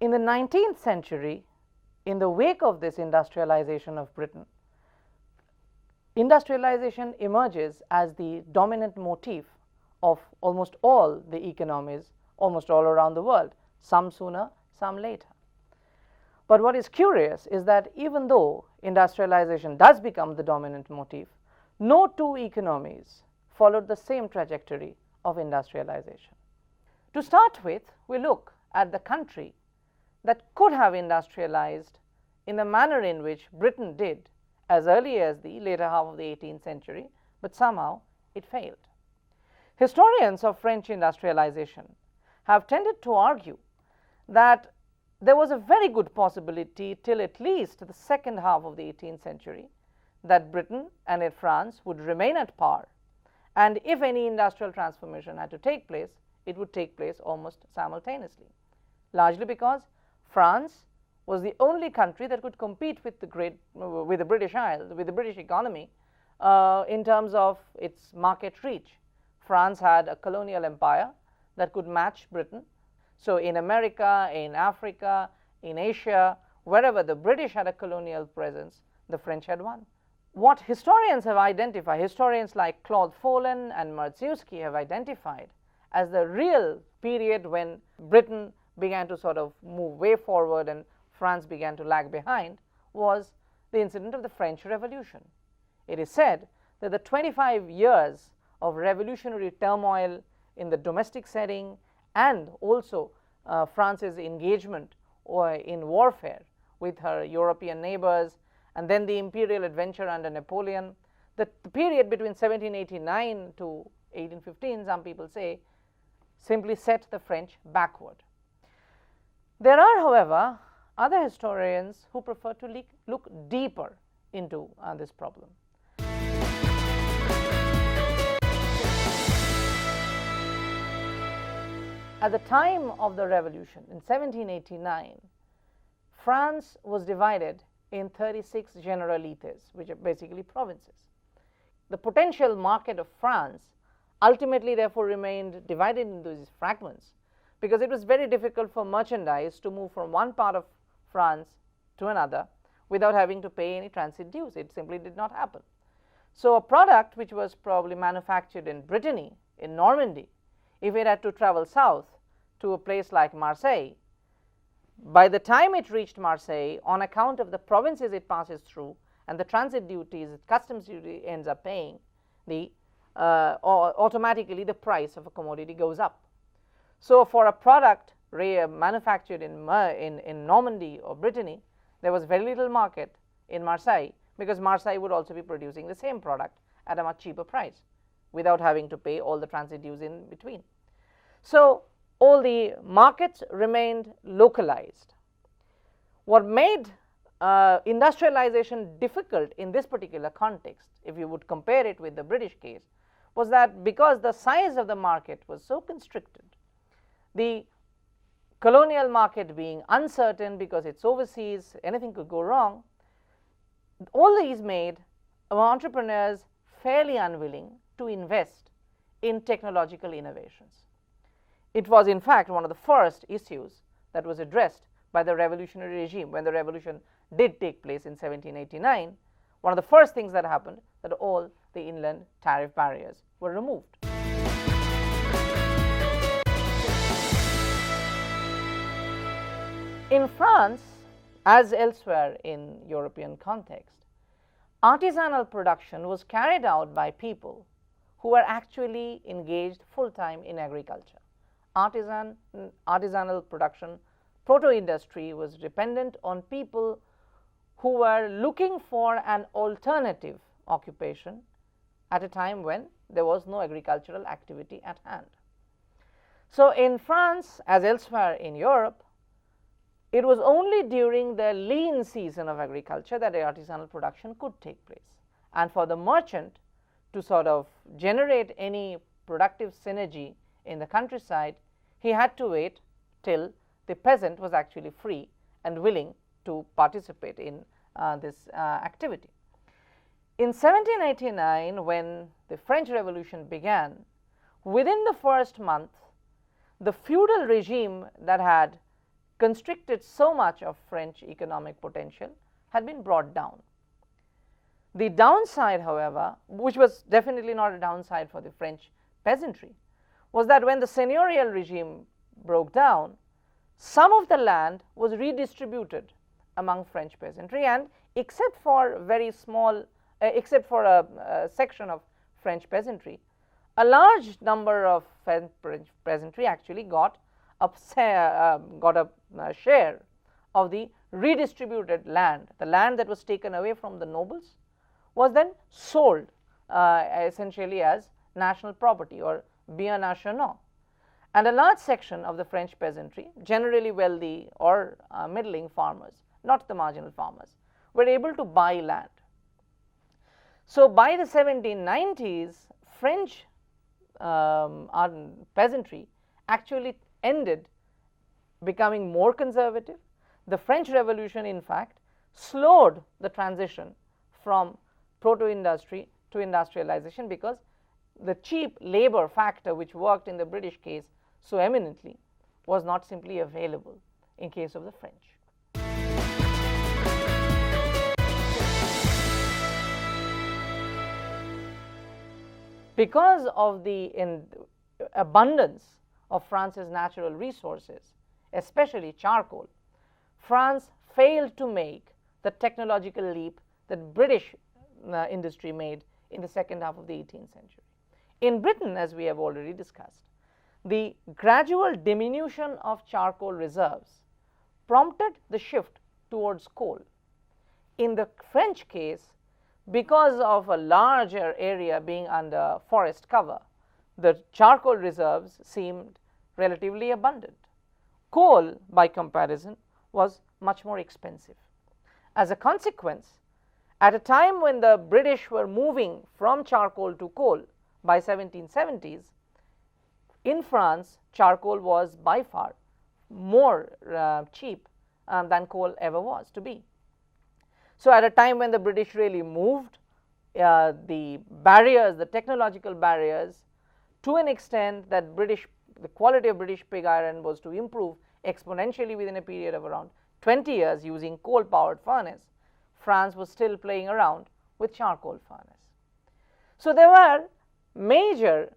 In the 19th century, in the wake of this industrialization of Britain, industrialization emerges as the dominant motif of almost all the economies, almost all around the world, some sooner, some later. But what is curious is that even though industrialization does become the dominant motif, no two economies followed the same trajectory of industrialization. To start with, we look at the country that could have industrialized in the manner in which Britain did as early as the later half of the 18th century, but somehow it failed. Historians of French industrialization have tended to argue that there was a very good possibility till at least the second half of the 18th century that Britain and France would remain at par, and if any industrial transformation had to take place, it would take place almost simultaneously, largely because France was the only country that could compete with the British Isles, with the British economy in terms of its market reach. France had a colonial empire that could match Britain. So in America, in Africa, in Asia, wherever the British had a colonial presence, the French had one. What historians have identified, historians like Claude Follin and Marziewski have identified as the real period when Britain began to sort of move way forward and France began to lag behind, was the incident of the French Revolution. It is said that the 25 years of revolutionary turmoil in the domestic setting and also France's engagement in warfare with her European neighbors, and then the imperial adventure under Napoleon, the period between 1789 to 1815, some people say, simply set the French backward. There are, however, other historians who prefer to look deeper into this problem. At the time of the revolution in 1789, France was divided in 36 generalités, which are basically provinces. The potential market of France ultimately therefore remained divided into these fragments, because it was very difficult for merchandise to move from one part of France to another without having to pay any transit dues. It simply did not happen. So a product which was probably manufactured in Brittany, in Normandy, if it had to travel south to a place like Marseille, by the time it reached Marseille, on account of the provinces it passes through and the transit duties, customs duty ends up paying, automatically the price of a commodity goes up. So for a product manufactured in Normandy or Brittany, there was very little market in Marseille, because Marseille would also be producing the same product at a much cheaper price without having to pay all the transit dues in between. So all the markets remained localized. What made industrialization difficult in this particular context, if you would compare it with the British case, was that because the size of the market was so constricted, the colonial market being uncertain because it's overseas, anything could go wrong, all these made entrepreneurs fairly unwilling to invest in technological innovations. It was in fact one of the first issues that was addressed by the revolutionary regime. When the revolution did take place in 1789, one of the first things that happened, that all the inland tariff barriers were removed. In France, as elsewhere in European context, artisanal production was carried out by people who were actually engaged full-time in agriculture. Artisanal production, proto-industry was dependent on people who were looking for an alternative occupation at a time when there was no agricultural activity at hand. So in France, as elsewhere in Europe, it was only during the lean season of agriculture that the artisanal production could take place. And for the merchant to sort of generate any productive synergy in the countryside, he had to wait till the peasant was actually free and willing to participate in this activity. In 1789, when the French Revolution began, within the first month, the feudal regime that had constricted so much of French economic potential had been brought down. The downside, however, which was definitely not a downside for the French peasantry, was that when the seigneurial regime broke down, some of the land was redistributed among French peasantry, and except for very small, except for a section of French peasantry, a large number of French peasantry actually got a share of the redistributed land. The land that was taken away from the nobles was then sold essentially as national property, or bien national. And a large section of the French peasantry, generally wealthy or middling farmers, not the marginal farmers, were able to buy land. So by the 1790s, French peasantry actually ended becoming more conservative. The French Revolution, in fact, slowed the transition from proto-industry to industrialization, because the cheap labor factor, which worked in the British case so eminently, was not simply available in case of the French. Because of the abundance of France's natural resources, especially charcoal, France failed to make the technological leap that British industry made in the second half of the 18th century. In Britain, as we have already discussed, the gradual diminution of charcoal reserves prompted the shift towards coal. In the French case, because of a larger area being under forest cover, the charcoal reserves seemed relatively abundant. Coal, by comparison, was much more expensive. As a consequence, at a time when the British were moving from charcoal to coal by 1770s, in France, charcoal was by far more cheap than coal ever was to be. So at a time when the British really moved, the barriers, the technological barriers, to an extent that the quality of British pig iron was to improve exponentially within a period of around 20 years using coal-powered furnace, France was still playing around with charcoal furnace. So there were major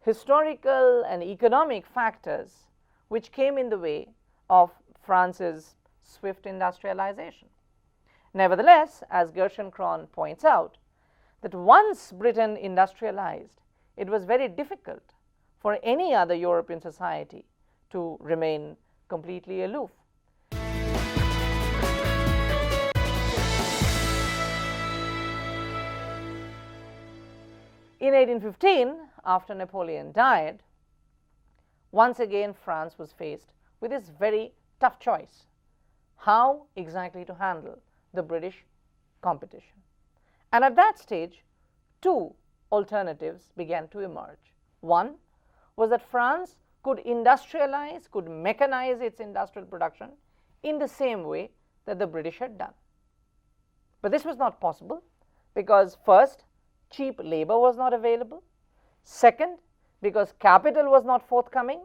historical and economic factors which came in the way of France's swift industrialization. Nevertheless, as Gershon Kron points out, that once Britain industrialized, it was very difficult for any other European society to remain completely aloof. In 1815, after Napoleon died, once again France was faced with this very tough choice: how exactly to handle the British competition. And at that stage, two alternatives began to emerge. One was that France could industrialize, could mechanize its industrial production in the same way that the British had done. But this was not possible because, first, cheap labor was not available. Second, because capital was not forthcoming,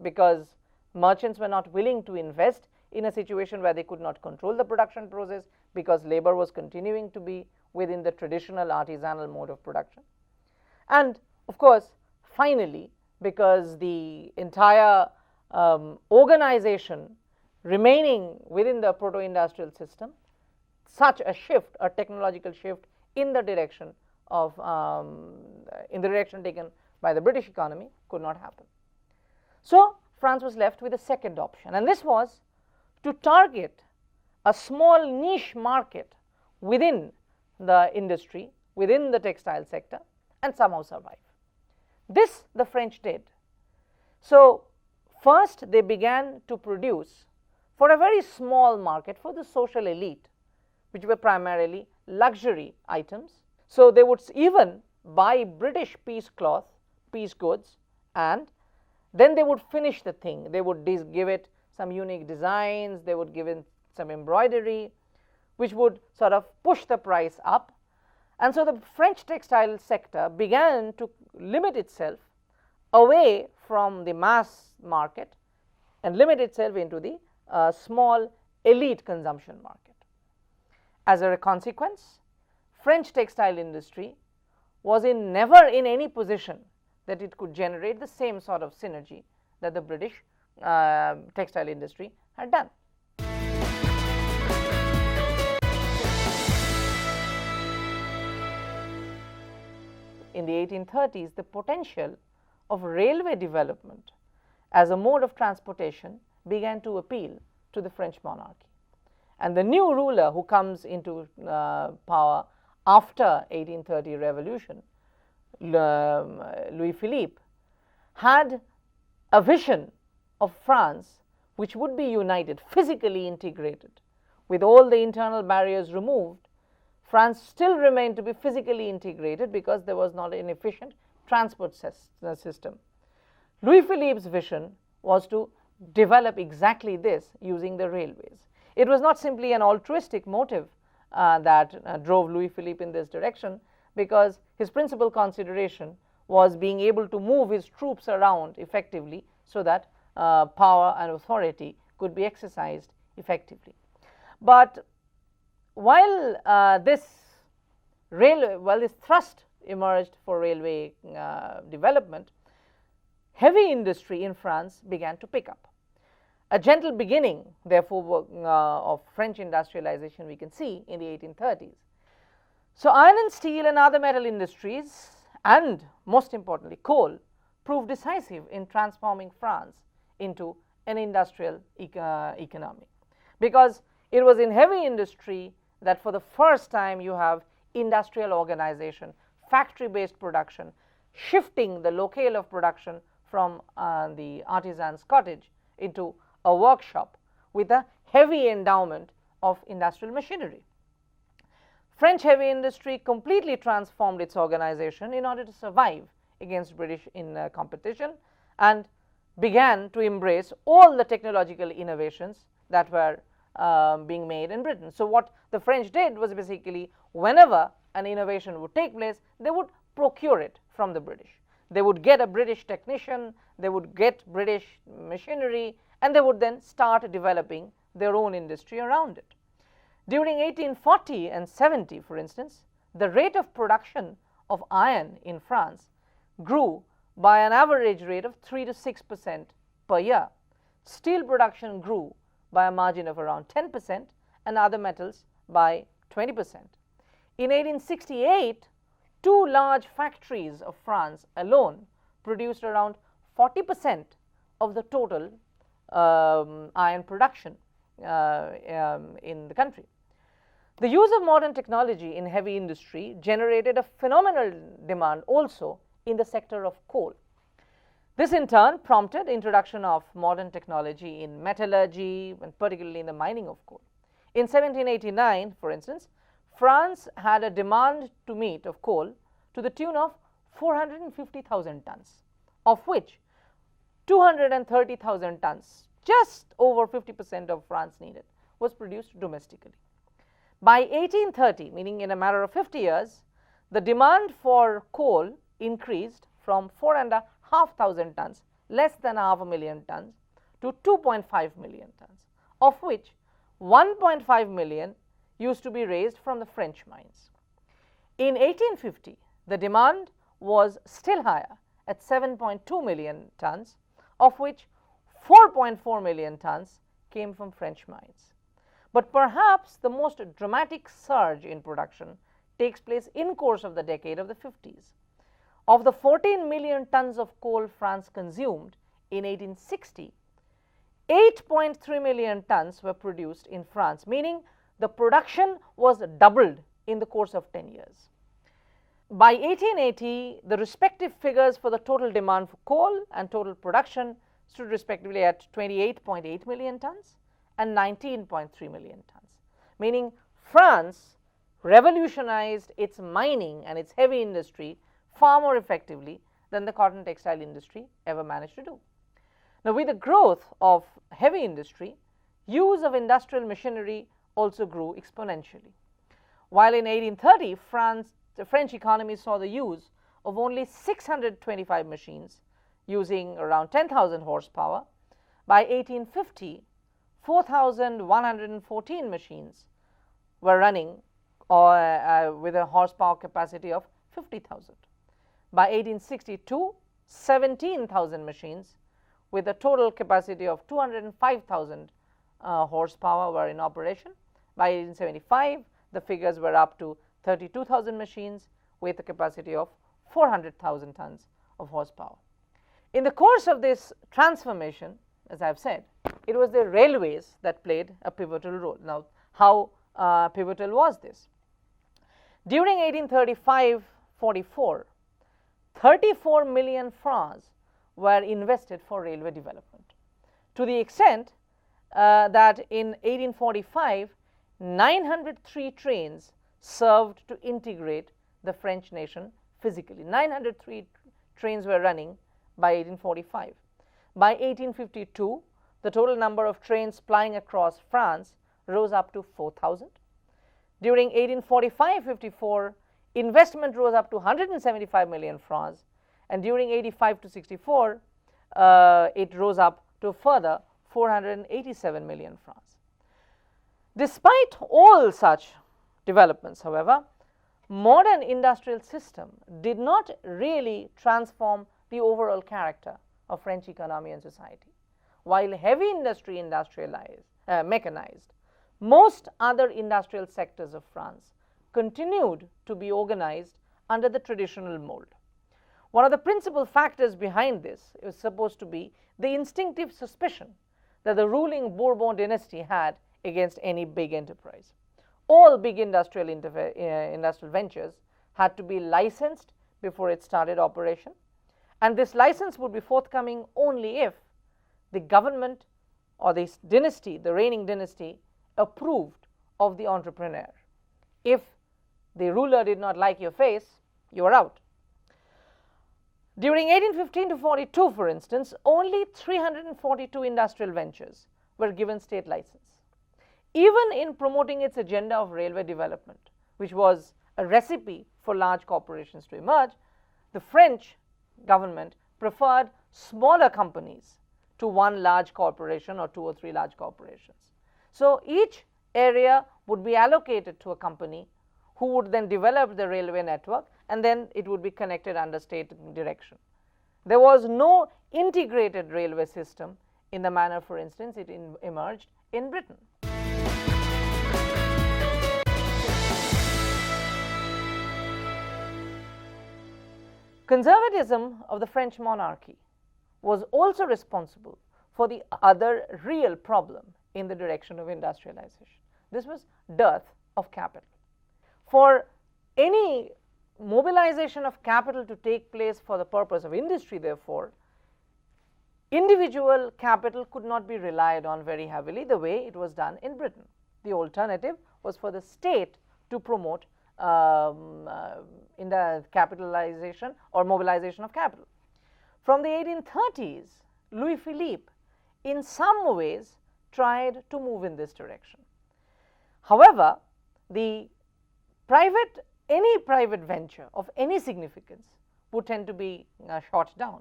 because merchants were not willing to invest in a situation where they could not control the production process, because labor was continuing to be within the traditional artisanal mode of production. And of course, finally, because the entire organization remaining within the proto-industrial system, such a shift, a technological shift in the direction of in the direction taken by the British economy could not happen. So France was left with a second option, and this was to target a small niche market within the industry, within the textile sector, and somehow survive. This the French did. So first they began to produce for a very small market, for the social elite, which were primarily luxury items. So they would even buy British piece cloth, piece goods, and then they would finish the thing. They would give it some unique designs, they would give it some embroidery, which would sort of push the price up. And so the French textile sector began to limit itself away from the mass market and limit itself into the a small elite consumption market. As a consequence, French textile industry was never in any position that it could generate the same sort of synergy that the British textile industry had done. In the 1830s, the potential of railway development as a mode of transportation began to appeal to the French monarchy. And the new ruler who comes into power after 1830 revolution, Louis Philippe, had a vision of France which would be united, physically integrated. With all the internal barriers removed, France still remained to be physically integrated because there was not an efficient transport system. Louis Philippe's vision was to develop exactly this using the railways. It was not simply an altruistic motive that drove Louis Philippe in this direction, because his principal consideration was being able to move his troops around effectively so that power and authority could be exercised effectively. But while this thrust emerged for railway development, heavy industry in France began to pick up. A gentle beginning, therefore, of French industrialization we can see in the 1830s. So iron and steel and other metal industries, and most importantly coal, proved decisive in transforming France into an industrial economy, because it was in heavy industry that for the first time you have industrial organization, factory-based production, shifting the locale of production from the artisan's cottage into a workshop with a heavy endowment of industrial machinery. French heavy industry completely transformed its organization in order to survive against British competition, and began to embrace all the technological innovations that were being made in Britain. So what the French did was basically, whenever an innovation would take place, they would procure it from the British. They would get a British technician, they would get British machinery, and they would then start developing their own industry around it. During 1840 and 70, for instance, the rate of production of iron in France grew by an average rate of 3 to 6% per year. Steel production grew by a margin of around 10% and other metals by 20%. In 1868, two large factories of France alone produced around 40% of the total iron production in the country. The use of modern technology in heavy industry generated a phenomenal demand also in the sector of coal. This in turn prompted introduction of modern technology in metallurgy, and particularly in the mining of coal. In 1789, for instance, France had a demand to meet of coal to the tune of 450,000 tons, of which 230,000 tons, just over 50% of France needed, was produced domestically. By 1830, meaning in a matter of 50 years, the demand for coal increased from 4,500 tons, less than 500,000 tons, to 2.5 million tons, of which 1.5 million used to be raised from the French mines. In 1850, the demand was still higher at 7.2 million tons, of which 4.4 million tons came from French mines. But perhaps the most dramatic surge in production takes place in course of the decade of the 50s. Of the 14 million tons of coal France consumed in 1860, 8.3 million tons were produced in France, meaning the production was doubled in the course of 10 years. By 1880, the respective figures for the total demand for coal and total production stood respectively at 28.8 million tons and 19.3 million tons, meaning France revolutionized its mining and its heavy industry far more effectively than the cotton textile industry ever managed to do. Now, with the growth of heavy industry, use of industrial machinery also grew exponentially. While in 1830, the French economy saw the use of only 625 machines using around 10,000 horsepower, by 1850, 4,114 machines were running with a horsepower capacity of 50,000. By 1862, 17,000 machines with a total capacity of 205,000 horsepower were in operation. By 1875, the figures were up to 32,000 machines with a capacity of 400,000 tons of horsepower. In the course of this transformation, as I have said, it was the railways that played a pivotal role. Now, how pivotal was this? During 1835-44, 34 million francs were invested for railway development, to the extent that in 1845, 903 trains served to integrate the French nation physically. 903 trains were running by 1845. By 1852, the total number of trains plying across France rose up to 4,000. During 1845-54, investment rose up to 175 million francs, and during 85-64, it rose up to further 487 million francs. Despite all such developments, however, modern industrial system did not really transform the overall character of French economy and society. While heavy industry mechanized, most other industrial sectors of France continued to be organized under the traditional mold. One of the principal factors behind this is supposed to be the instinctive suspicion that the ruling Bourbon dynasty had against any big enterprise. All big industrial ventures had to be licensed before it started operation, and this license would be forthcoming only if the government or the dynasty, the reigning dynasty, approved of the entrepreneur. If the ruler did not like your face, you are out. During 1815-42, for instance, only 342 industrial ventures were given state license. Even in promoting its agenda of railway development, which was a recipe for large corporations to emerge, the French government preferred smaller companies to one large corporation or two or three large corporations. So each area would be allocated to a company who would then develop the railway network, and then it would be connected under state direction. There was no integrated railway system in the manner, for instance, it emerged in Britain. Conservatism of the French monarchy was also responsible for the other real problem in the direction of industrialization. This was dearth of capital. For any mobilization of capital to take place for the purpose of industry, therefore, individual capital could not be relied on very heavily the way it was done in Britain. The alternative was for the state to promote in the capitalization or mobilization of capital. From the 1830s, Louis Philippe in some ways tried to move in this direction. However, any private venture of any significance would tend to be shot down.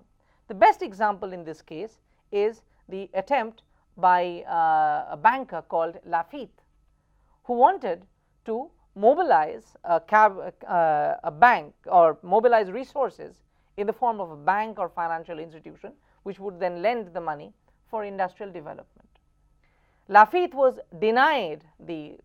The best example in this case is the attempt by a banker called Laffitte, who wanted to mobilize a bank or mobilize resources in the form of a bank or financial institution, which would then lend the money for industrial development. Laffitte was denied the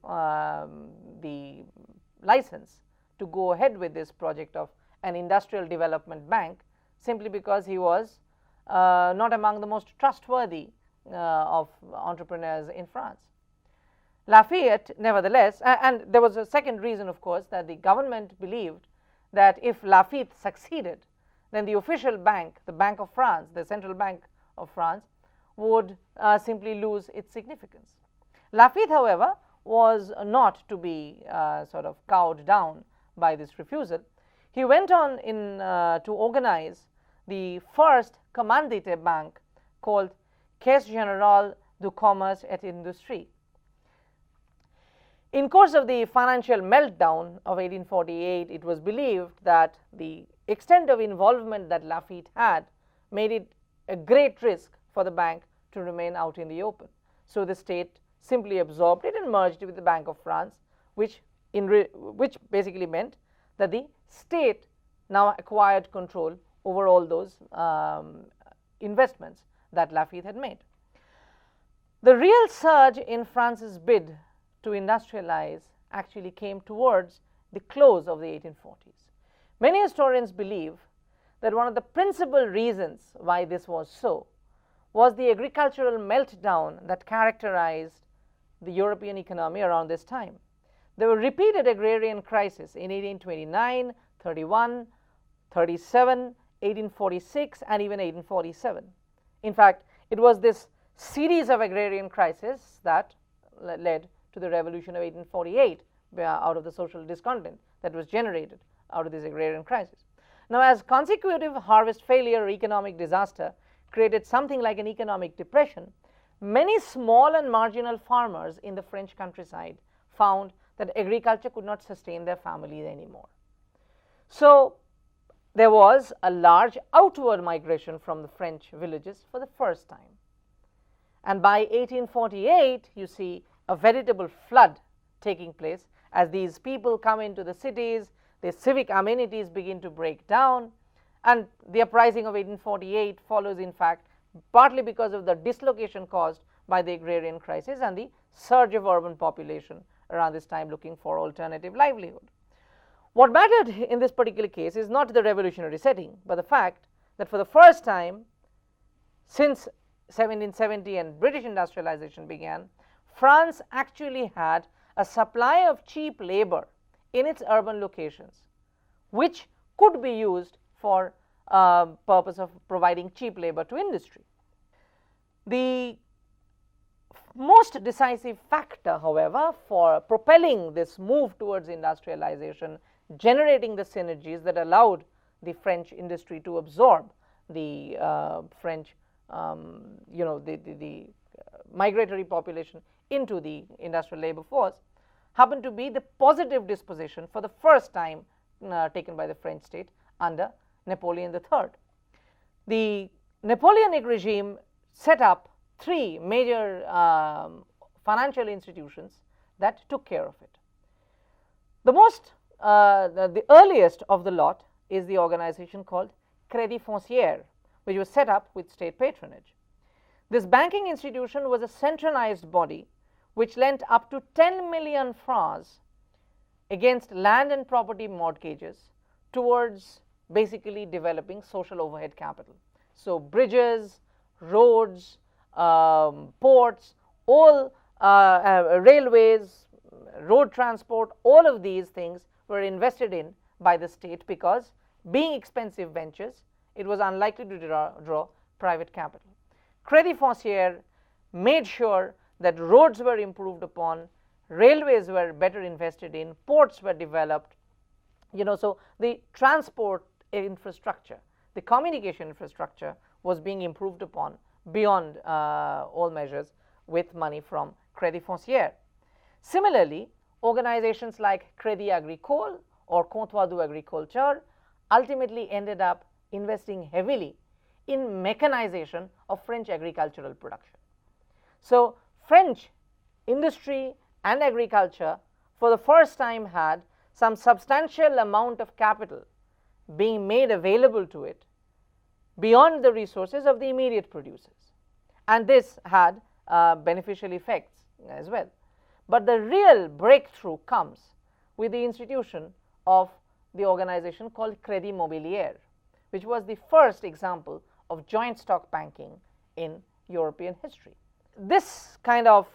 license to go ahead with this project of an industrial development bank, simply because he was not among the most trustworthy of entrepreneurs in France. Lafayette, nevertheless, and there was a second reason, of course, that the government believed that if Laffitte succeeded, then the official bank, the Bank of France, the central bank of France, would simply lose its significance. Laffitte, however, was not to be sort of cowed down by this refusal. He went on to organize the first commandite bank called Caisse Générale du Commerce et Industrie. In course of the financial meltdown of 1848, it was believed that the extent of involvement that Laffitte had made it a great risk for the bank to remain out in the open. So the state simply absorbed it and merged it with the Bank of France, which basically meant that the state now acquired control over all those investments that Lafayette had made. The real surge in France's bid to industrialize actually came towards the close of the 1840s. Many historians believe that one of the principal reasons why this was so was the agricultural meltdown that characterized the European economy around this time. There were repeated agrarian crises in 1829, 31, 37, 1846 and even 1847. In fact, it was this series of agrarian crises that led to the revolution of 1848 out of the social discontent that was generated out of this agrarian crisis. Now, as consecutive harvest failure or economic disaster created something like an economic depression, many small and marginal farmers in the French countryside found that agriculture could not sustain their families anymore. So there was a large outward migration from the French villages for the first time. And by 1848, you see a veritable flood taking place as these people come into the cities, their civic amenities begin to break down, and the uprising of 1848 follows, in fact, partly because of the dislocation caused by the agrarian crisis and the surge of urban population around this time looking for alternative livelihood. What mattered in this particular case is not the revolutionary setting, but the fact that for the first time since 1770 and British industrialization began, France actually had a supply of cheap labor in its urban locations, which could be used for purpose of providing cheap labor to industry. The most decisive factor, however, for propelling this move towards industrialization, generating the synergies that allowed the French industry to absorb the French, the migratory population into the industrial labor force, happened to be the positive disposition for the first time taken by the French state under Napoleon III. The Napoleonic regime set up three major financial institutions that took care of it. The earliest of the lot is the organization called Crédit Foncier, which was set up with state patronage. This banking institution was a centralized body which lent up to 10 million francs against land and property mortgages towards basically developing social overhead capital. So bridges, roads, ports, all railways, road transport, all of these things were invested in by the state because, being expensive ventures, it was unlikely to draw private capital. Crédit Foncier made sure that roads were improved upon, railways were better invested in, ports were developed, so the transport infrastructure, the communication infrastructure was being improved upon beyond all measures with money from Crédit Foncier. Similarly, organizations like Crédit Agricole or Comptoir d'Agriculture ultimately ended up investing heavily in mechanization of French agricultural production. So French industry and agriculture for the first time had some substantial amount of capital being made available to it beyond the resources of the immediate producers, and this had beneficial effects as well. But the real breakthrough comes with the institution of the organization called Crédit Mobilier, which was the first example of joint stock banking in European history. This kind of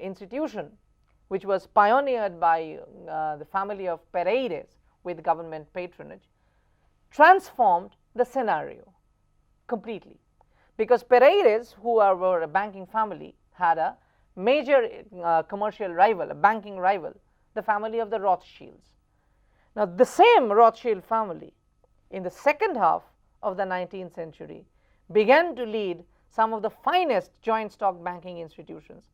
institution, which was pioneered by the family of Pereires with government patronage, transformed the scenario completely, because Pereires, who were a banking family, had a major commercial rival, a banking rival, the family of the Rothschilds. Now, the same Rothschild family in the second half of the 19th century began to lead some of the finest joint stock banking institutions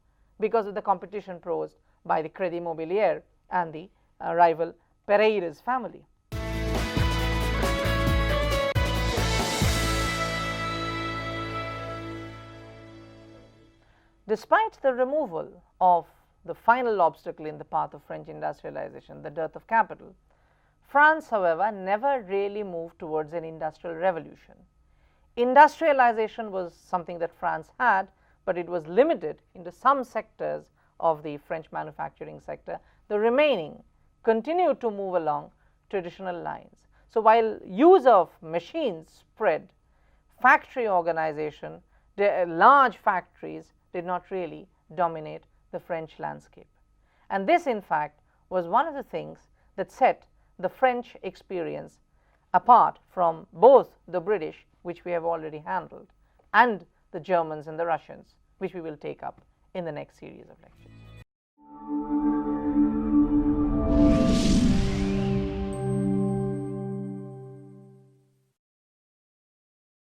because of the competition posed by the Crédit Mobilier and the rival Pereires family. Despite the removal of the final obstacle in the path of French industrialization, the dearth of capital, France, however, never really moved towards an industrial revolution. Industrialization was something that France had, but it was limited into some sectors of the French manufacturing sector. The remaining continued to move along traditional lines. So, while use of machines spread, factory organization, large factories did not really dominate the French landscape. And this, in fact, was one of the things that set the French experience apart from both the British, which we have already handled, and the Germans and the Russians, which we will take up in the next series of lectures.